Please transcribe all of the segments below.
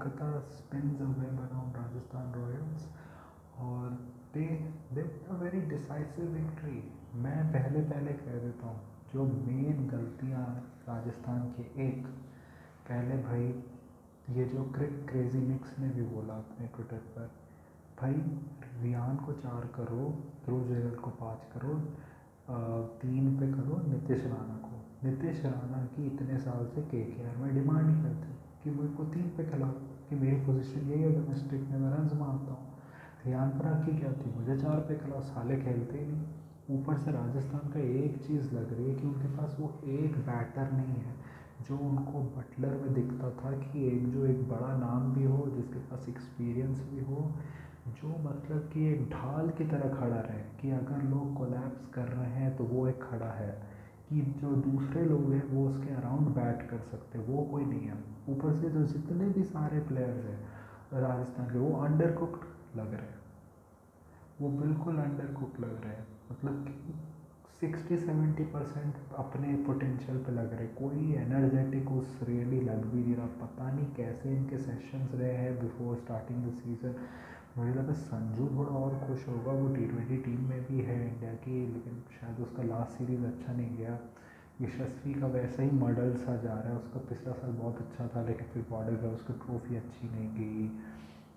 Kolkata spins a web around Rajasthan Royals और दे दे a very decisive victory। मैं पहले पहले कह देता हूँ, जो मेन गलतियाँ राजस्थान की, एक पहले भाई ये जो क्रेजी निक्स ने भी बोला अपने ट्विटर पर, भाई रियान को 4 करोड़, ध्रुव जुरैल को 5 करोड़, 3 पे करो नीतीश राणा को। नीतीश राणा की इतने साल से KKR में डिमांड ही करते कि मेरे को 3 पे खिलाओ, कि मेरी पोजीशन यही है डोमेस्टिक में, मैं रन मारता हूँ। रियान पराग की क्या थी, मुझे 4 पे खिलाओ, साले खेलते ही नहीं। ऊपर से राजस्थान का एक चीज़ लग रही है कि उनके पास वो एक बैटर नहीं है जो उनको बटलर में दिखता था, कि एक बड़ा नाम भी हो, जिसके पास एक्सपीरियंस भी हो, जो मतलब कि एक ढाल की तरह खड़ा रहे, कि अगर लोग कोलैप्स कर रहे हैं तो वो एक खड़ा है, कि जो दूसरे लोग हैं वो उसके अराउंड बैट कर सकते, वो कोई नहीं है। ऊपर से जो जितने भी सारे प्लेयर्स हैं राजस्थान के, वो अंडर कुक्ड लग रहे हैं, वो बिल्कुल अंडर कुक लग रहे हैं। मतलब कि 60-70% अपने पोटेंशियल पे लग रहे, कोई एनर्जेटिक उस रियली लग भी नहीं रहा। पता नहीं कैसे इनके सेशंस रहे हैं बिफोर स्टार्टिंग द सीज़न। मुझे लगा संजू थोड़ा और खुश होगा, वो T20 टीम में भी है इंडिया की, लेकिन शायद उसका लास्ट सीरीज़ अच्छा नहीं गया। यशस्वी का वैसा ही मॉडल सा जा रहा है, उसका पिछला साल बहुत अच्छा था लेकिन फिर बॉर्डर गया, उसकी ट्रॉफी अच्छी नहीं गई।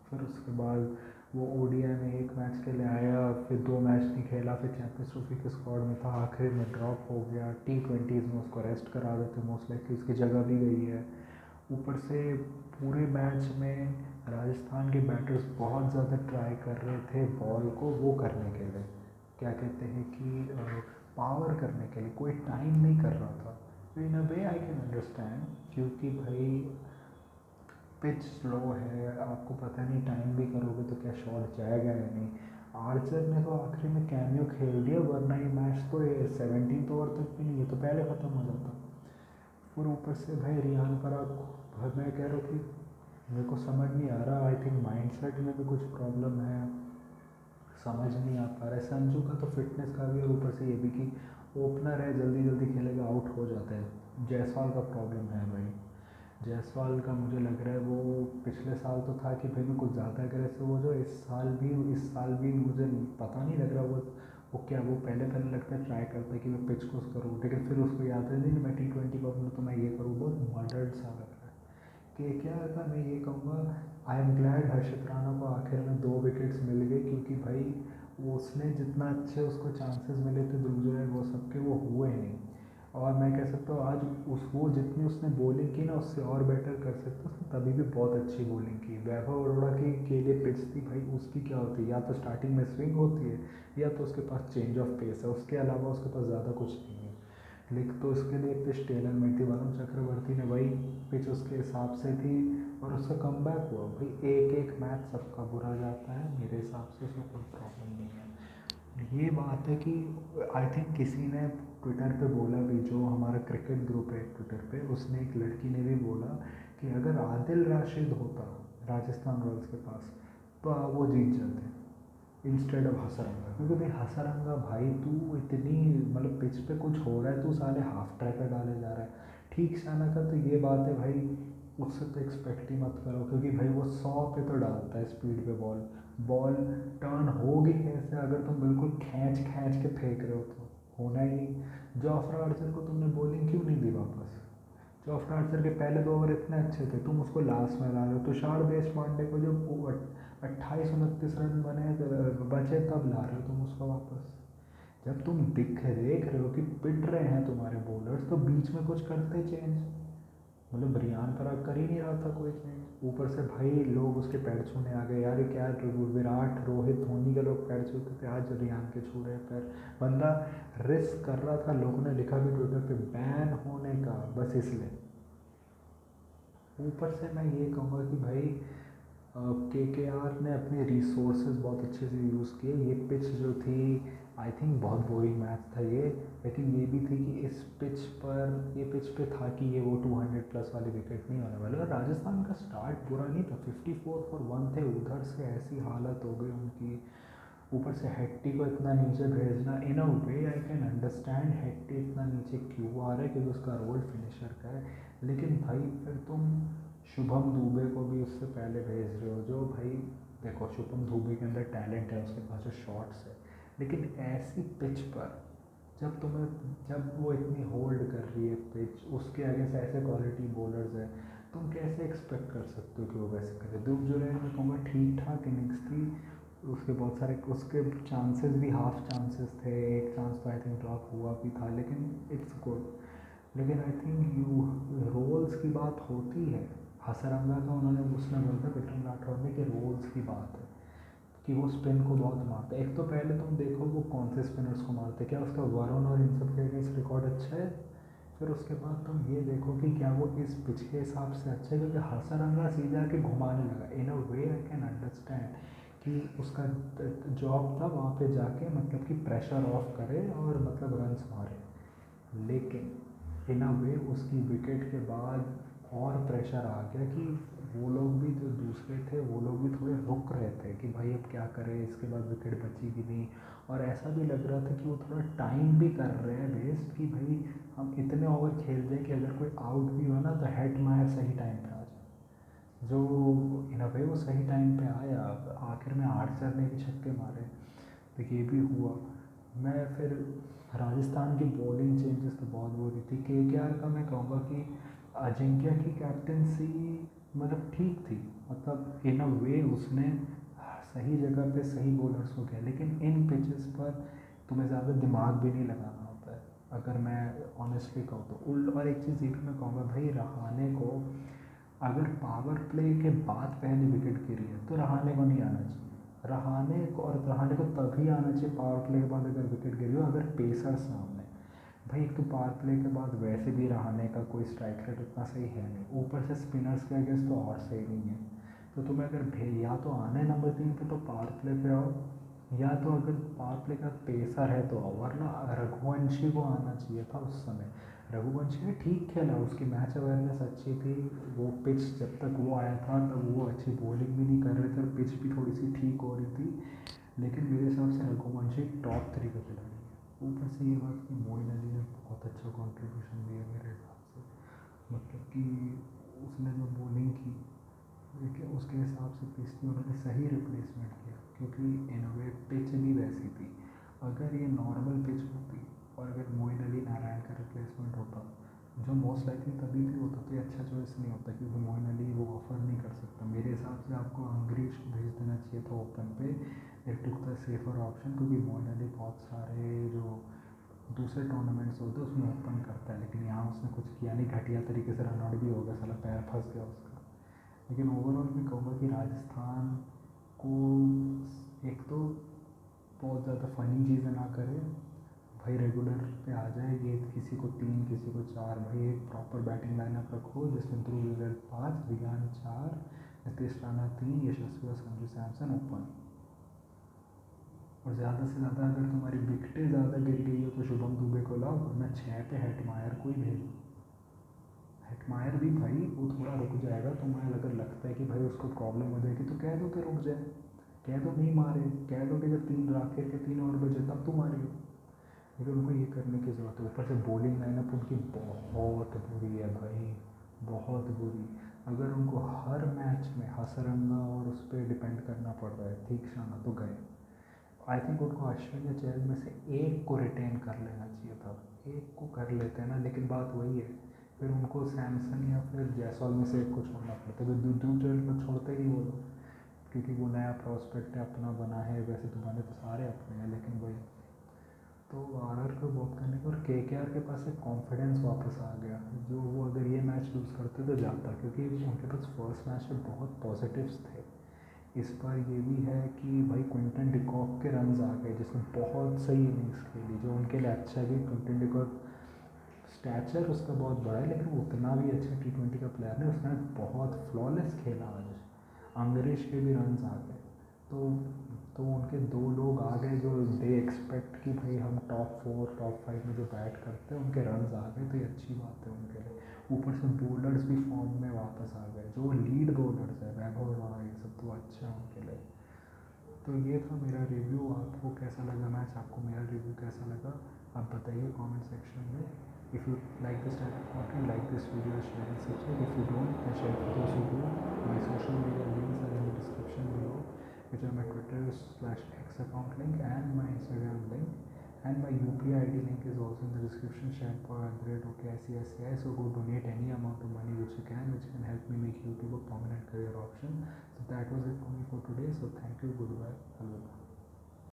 फिर उसके बाद वो ODI में 1 मैच के लिए आया, फिर 2 मैच नहीं खेला, फिर चैंपियंस ट्रॉफी के स्क्वाड में था, आखिर में ड्रॉप हो गया। T20s में उसको रेस्ट करा देते, मोस्ट लाइकली उसकी जगह भी गई है। ऊपर से पूरे मैच में राजस्थान के बैटर्स बहुत ज़्यादा ट्राई कर रहे थे बॉल को वो करने के लिए, क्या कहते हैं कि पावर करने के लिए, कोई टाइम नहीं कर रहा था। तो इन अ वे आई कैन अंडरस्टैंड, क्योंकि भाई पिच स्लो है, आपको पता नहीं टाइम भी करोगे तो क्या शॉट जाएगा या नहीं। आर्चर ने तो आखिरी में कैमियो खेल दिया, वरना ये मैच तो ये 17th ओवर तक भी नहीं, है तो पहले ख़त्म हो जाता। और ऊपर से भाई रियान पराग, मैं कह रहा हूँ कि मेरे को समझ नहीं आ रहा, आई थिंक माइंडसेट में भी कुछ प्रॉब्लम है, समझ नहीं आ पा रहा है। संजू का तो फिटनेस का भी, और ऊपर से ये भी कि ओपनर है, जल्दी जल्दी खेलेगा, आउट हो जाता है। जायसवाल का प्रॉब्लम है भाई, जायसवाल का मुझे लग रहा है वो पिछले साल तो था कि भाई मैं कुछ ज़्यादा अग्रेसिव हो जाओ, इस साल भी मुझे पता नहीं लग रहा वो क्या, वो पहले पहले लगता है ट्राई करता है कि मैं पिच को करूँ, लेकिन फिर उसको याद है नहीं मैं T20 पर हूँ तो मैं ये करूँ, बहुत मॉडर्न सा लग रहा है। KKR का मैं ये कहूँगा, आई एम ग्लैड हर्षित राणा को आखिर में 2 विकेट्स मिल गए, क्योंकि भाई वो उसने जितना अच्छे उसको चांसेस मिले थे दूसरे वो सबके, वो हुए नहीं। और मैं कह सकता हूँ आज वो जितनी उसने बॉलिंग की ना, उससे और बेटर कर सकता, उसने तभी भी बहुत अच्छी बॉलिंग की। वैभव अरोड़ा की के लिए पिच थी भाई, उसकी क्या होती है, या तो स्टार्टिंग में स्विंग होती है या तो उसके पास चेंज ऑफ पेस है, उसके अलावा उसके पास ज़्यादा कुछ नहीं है। लेकिन तो इसके लिए पिच टेलर मेड थी, वरुण चक्रवर्ती ने वही पिच उसके हिसाब से थी और उसका कमबैक हुआ। भाई एक एक मैच सबका बुरा जाता है, मेरे हिसाब से उसमें कोई प्रॉब्लम नहीं है। ये बात है कि आई थिंक किसी ने ट्विटर पे बोला भी, जो हमारा क्रिकेट ग्रुप है ट्विटर पे, उसने एक लड़की ने भी बोला कि अगर आदिल राशिद होता राजस्थान रॉयल्स के पास तो वो जीत जाते इंस्टेड ऑफ हसरंगा, क्योंकि भाई हसरंगा भाई तू इतनी मतलब पिच पे कुछ हो रहा है, तू साले हाफ ट्रैकर डाले जा रहा है। ठीक शाना का तो ये बात है भाई, उससे तो एक्सपेक्ट ही मत करो, क्योंकि भाई वो 100 पे तो डालता है स्पीड पे बॉल, बॉल टर्न होगी कैसे अगर तुम बिल्कुल खींच खींच के फेंक रहे हो, तो होना ही नहीं। जॉफ्रा आर्चर को तुमने बॉलिंग क्यों नहीं दी वापस, जॉफ्रा आर्चर के पहले 2 ओवर इतने अच्छे थे, तुम उसको लास्ट में ला रहे हो। तुषार देशपांडे को जो 28-29 रन बचे तब ला रहे हो तुम उसको वापस। जब तुम देख रहे हो कि पिट रहे हैं तुम्हारे बॉलर्स, तो बीच में कुछ करते चेंज, मतलब रियान पराग कर ही नहीं रहा था कोई चेंज। ऊपर से भाई लोग उसके पैर छूने आ गए, यार ये क्या विराट रोहित धोनी के लोग पैर छूते थे, आज रियान के छू रहे पैर। बंदा रिस्क कर रहा था, लोगों ने लिखा भी ट्विटर पे बैन होने का, बस इसलिए। ऊपर से मैं ये कहूँगा कि भाई KKR ने अपने रिसोर्सेज बहुत अच्छे से यूज़ किए। ये पिच जो थी, आई थिंक बहुत बोरिंग मैच था ये, लेकिन ये भी थी कि इस पिच पर, ये पिच पे था कि ये वो 200 प्लस वाले विकेट नहीं होने वाले। और राजस्थान का स्टार्ट बुरा नहीं था, 54 for 1 थे, उधर से ऐसी हालत हो गई उनकी। ऊपर से हेट्टी को इतना नीचे भेजना, इन अ वे आई कैन अंडरस्टैंड हेट्टी इतना नीचे क्यों आ रहा है, क्योंकि उसका रोल फिनिशर का है। लेकिन भाई फिर तुम शुभम दुबे को भी उससे पहले भेज रहे हो, जो भाई देखो शुभम दुबे के अंदर टैलेंट है, उसके पास जो शॉट्स है, लेकिन ऐसी पिच पर जब वो इतनी होल्ड कर रही है पिच, उसके आगे से ऐसे क्वालिटी बॉलर्स है, तुम कैसे एक्सपेक्ट कर सकते हो कि वो वैसे करे। ध्रुव जुरैल में कहूँगा ठीक ठाक इनिंग्स थी, उसके बहुत सारे उसके चांसेस भी हाफ चांसेस थे, एक चांस तो आई थिंक ड्रॉप हुआ भी था, लेकिन इट्स गुड। लेकिन आई थिंक यू रोल्स की बात होती है, हसरंगा का उन्होंने उसने बोला था विक्रम राठौर ने कि रोल्स की बात है कि वो स्पिन को बहुत मारता है। एक तो पहले तुम देखो वो कौन से स्पिनर्स को मारते हैं, क्या उसका वरुण और इन सब के अगेंस्ट रिकॉर्ड अच्छा है। फिर उसके बाद तुम ये देखो कि क्या वो इस पिच के हिसाब से अच्छा है, क्योंकि हसरंगा सीधा के घुमाने लगा। इन अ वे आई कैन अंडरस्टैंड कि उसका जॉब था वहाँ पे जाके मतलब कि प्रेशर ऑफ करे और मतलब रन्स मारे, लेकिन इन अ वे उसकी विकेट के बाद और प्रेशर आ गया कि वो लोग भी जो दूसरे थे वो लोग भी थोड़े रुक रहे थे कि भाई अब क्या करें, इसके बाद विकेट बची भी नहीं। और ऐसा भी लग रहा था कि वो थोड़ा टाइम भी कर रहे हैं वेस्ट कि भाई हम इतने ओवर खेल रहे हैं कि अगर कोई आउट भी हो ना तो हेटमायर सही टाइम पे आ जाए, जो इन अ वे वो सही टाइम पे आया। आखिर में आर्चर ने भी छक्के मारे, तो ये भी हुआ। मैं फिर राजस्थान की बॉलिंग चेंजेस तो बहुत बुरी थी। केकेआर का मैं कहूँगा कि अजिंक्य की कैप्टनसी मतलब ठीक थी, मतलब इन अ वे उसने सही जगह पे सही बॉलर्स को किया, लेकिन इन पिचेस पर तुम्हें ज़्यादा दिमाग भी नहीं लगाना होता है, अगर मैं ऑनेस्टली कहूँ तो। और एक चीज़ ये भी मैं कहूँगा भाई, रहाणे को अगर पावर प्ले के बाद पहली विकेट गिरी है तो रहाणे को नहीं आना चाहिए। रहाणे को तभी आना चाहिए पावर प्ले के बाद अगर विकेट गिरी हो, अगर पेसर सामने। भाई एक तो पावर प्ले के बाद वैसे भी रहाणे का कोई स्ट्राइक रेट उतना सही है नहीं, ऊपर से स्पिनर्स के अगेंस्ट तो और सही नहीं है। तो तुम्हें अगर या तो आना है नंबर 3 पे तो पावर प्ले पे आओ, या तो अगर पावर प्ले का पेसर है तो आओ, वरना रघुवंशी को आना चाहिए था उस समय। रघुवंशी ने ठीक खेला, उसकी मैच अवेयरनेस अच्छी थी, वो पिच जब तक वो आया था तब वो अच्छी बॉलिंग भी नहीं कर रहे थे और पिच भी थोड़ी सी ठीक हो रही थी, लेकिन मेरे हिसाब से रघुवंशी टॉप 3 का खिलाड़ी है। ऊपर से ये बात कि मोइन अली ने बहुत अच्छा कंट्रीब्यूशन दिया मेरे हिसाब से, मतलब कि उसने जो बॉलिंग की देखिए उसके हिसाब से पिच की उन्होंने सही रिप्लेसमेंट किया, क्योंकि इन वे पिच भी वैसी थी। अगर ये नॉर्मल पिच होती और अगर मोइन अली नारायण का रिप्लेसमेंट होता, जो मोस्ट लाइकली तभी भी होता, तो ये अच्छा चॉइस नहीं होता, क्योंकि मोइन अली वो ऑफर नहीं कर सकता। मेरे हिसाब से आपको अंग्रेज को भेज देना चाहिए था ओपन पे, it took the safer option, क्योंकि मोइन अली बहुत सारे जो दूसरे टूर्नामेंट्स होते हैं उसमें ओपन करता है, लेकिन यहाँ उसने कुछ किया नहीं, घटिया तरीके से रन आउट भी हो गया, साला पैर फंस गया उसका। लेकिन ओवरऑल मैं कहूँगा कि राजस्थान को एक तो बहुत ज़्यादा फ़नी चीज़ें ना करे भाई, रेगुलर पे आ जाए, ये किसी को 3 किसी को 4, भाई एक प्रॉपर बैटिंग लाइनअप रखो जिसमें ध्रुव जुरैल 5, रियान 4, नीतीश राणा 3, यशस्वी और संजू सैमसन ओपन। और ज़्यादा से ज़्यादा अगर तुम्हारी विकेटें ज़्यादा गिर गई हो तो शुभम दुबे को लाओ, वरना 6 पे हेटमायर को ही भेजो। हेटमायर भी भाई वो थोड़ा रुक जाएगा, तुम्हें अगर लगता है कि भाई उसको प्रॉब्लम हो जाएगी तो कह दो कि रुक जाए, कह दो नहीं मारे, कह दो कि जब 3 आखिर के 3 ओवर बचे तब तुम मारियो। लेकिन उनको ये करने की ज़रूरत है। ऊपर से बॉलिंग लाइनअप उनकी बहुत बुरी है भाई, बहुत बुरी। अगर उनको हर मैच में हसरंगा और उस पर डिपेंड करना पड़ रहा है, तीक्षाना तो गए। आई थिंक उनको अश्विन या चहल में से एक को रिटेन कर लेना चाहिए था, एक को कर लेते हैं ना, लेकिन बात वही है, फिर उनको सैमसन या फिर जायसवाल में से एक को छोड़ना पड़ता है। फिर ध्रुव जुरैल को छोड़ते ही वो लोग, क्योंकि वो नया प्रॉस्पेक्ट है, अपना बना है, वैसे तो बने तो सारे अपने हैं, लेकिन वही तो आरआर को बहुत करने का। और केकेआर के पास एक कॉन्फिडेंस वापस आ गया, जो वो अगर ये मैच लूज़ करते तो जाता, क्योंकि उनके पास फर्स्ट मैच में बहुत पॉजिटिव्स थे। इस बार ये भी है कि भाई क्विंटन डिकॉक के रन्स आ गए, जिसने बहुत सही इनिंग्स खेली, जो उनके लिए अच्छा है कि क्विंटन डिकॉक स्टैचर उसका बहुत बड़ा है, लेकिन वो उतना भी अच्छा T20 का प्लेयर नहीं, उसने बहुत फ्लॉलेस खेला आज। अंग्रेज के भी रन्स आ गए, तो उनके 2 लोग आ गए जो दे एक्सपेक्ट कि भाई हम टॉप 4 टॉप 5 में जो बैट करते हैं उनके रन्स आ गए, तो ये अच्छी बात है उनके लिए। ऊपर से बॉलर्स भी फॉर्म में वापस आ गए, जो लीड बॉलर्स है वैभव राणा ये सब, तो अच्छा है उनके लिए। तो ये था मेरा रिव्यू। आपको कैसा लगा मैच, आपको मेरा रिव्यू कैसा लगा, आप बताइए कमेंट सेक्शन में। If you like this type of content, like this video, share and subscribe. If you don't, then share for those who do. My social media links are in the description below, which are my Twitter/X account link and my Instagram link. And my UPI ID link is also in the description, shampoo@OKICICI. So go donate any amount of money which you can, which can help me make YouTube a permanent career option. So that was it for me for today. So thank you, goodbye, Alvida.